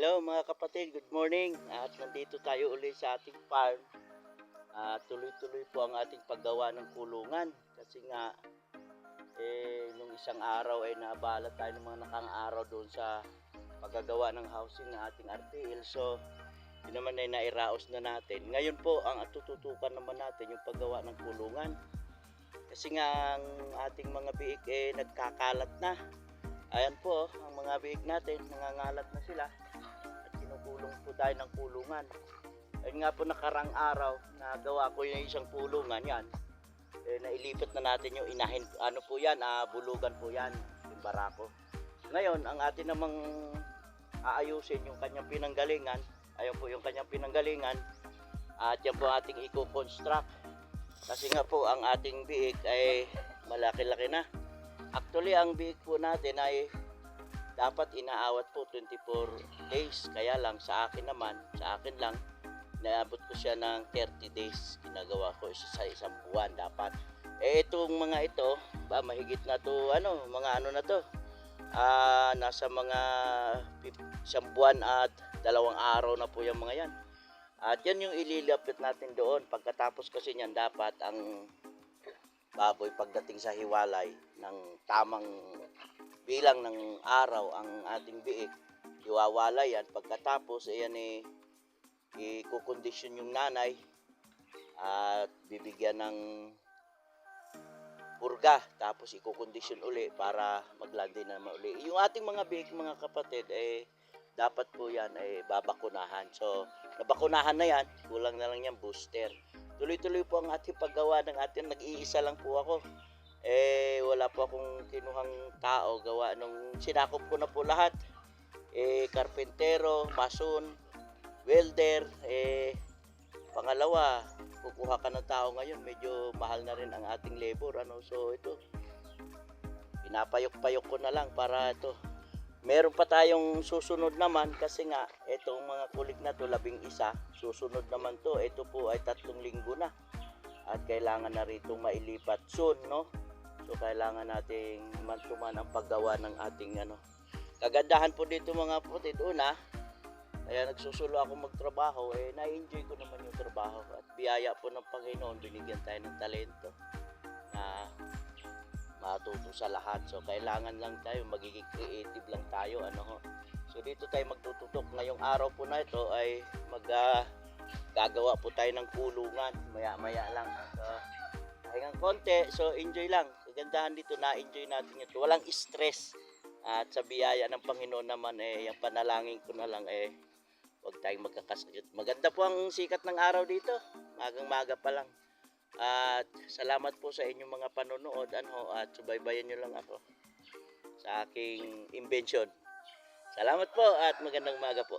Hello mga kapatid, good morning. At nandito tayo ulit sa ating farm. Tuloy-tuloy po ang ating paggawa ng kulungan. Kasi nga, nung isang araw ay naabala tayo ng mga nakang araw doon sa paggagawa ng housing ng ating RPL. So, yun naman ay nairaos na natin. Ngayon po, ang tututukan naman natin yung paggawa ng kulungan. Kasi nga, ang ating mga biik nagkakalat na. Ayan po, ang mga biik natin, nangangalat na sila. Kinukulong po tayo ng kulungan. Ayun nga po nakarang araw, nagawa ko yung isang kulungan yan. Nailipat na natin yung inahin, ano po yan, bulugan po yan, yung barako. Ngayon, ang atin namang aayusin yung kanyang pinanggalingan, ayun po yung kanyang pinanggalingan, at yan po ating i-construct. Kasi nga po, ang ating biik ay malaki-laki na. Actually, ang biik po natin ay dapat inaawat po 24 days. Kaya lang sa akin lang, naabot ko siya ng 30 days. Ginagawa ko sa isang buwan dapat. Itong mga ito, mahigit na to, mga ano na to. Nasa mga isang buwan at 2 araw na po yung mga yan. At yan yung ililapit natin doon. Pagkatapos kasi niyan, dapat ang baboy pagdating sa hiwalay ng tamang bilang ng araw ang ating biik, iwawala yan. Pagkatapos ayan i-kukondisyon yung nanay at bibigyan ng purga, tapos i-kukondisyon uli para maglandi naman uli. Yung ating mga biik, mga kapatid, dapat po yan babakunahan. So nabakunahan na yan, kulang na lang yan booster. Tuloy-tuloy po ang ating paggawa ng ating, nag-iisa lang po ako. Wala po akong kinuhang tao, gawa nung sinakop ko na po lahat. Karpentero, mason, welder, pangalawa, kukuha ka ng tao ngayon, medyo mahal na rin ang ating labor, so ito, pinapayok-payok ko na lang para ito. Meron pa tayong susunod naman kasi nga, itong mga kulik na to, 11, susunod naman to, ito po ay 3 linggo na. At kailangan na rito mailipat soon, no? So kailangan nating man-to-man ang paggawa ng ating Kagandahan po dito mga kapatid, kaya nagsusulo ako magtrabaho, na-enjoy ko naman yung trabaho. At biyaya po ng Panginoon, binigyan tayo ng talento na matuto sa lahat. So kailangan lang tayo, magiging creative lang tayo, So dito tayo magtututok. Ngayong araw po na ito ay gagawa po tayo ng kulungan. Maya-maya lang. So, pahingang konti. So, enjoy lang. Kagandahan dito, na-enjoy natin ito. Walang stress. At sa biyaya ng Panginoon naman, yung panalangin ko na lang, huwag tayong magkakasakit. Maganda po ang sikat ng araw dito. Magang-maga pa lang. At salamat po sa inyong mga panonood. At subaybayan nyo lang ako sa aking invention. Salamat po at magandang umaga po.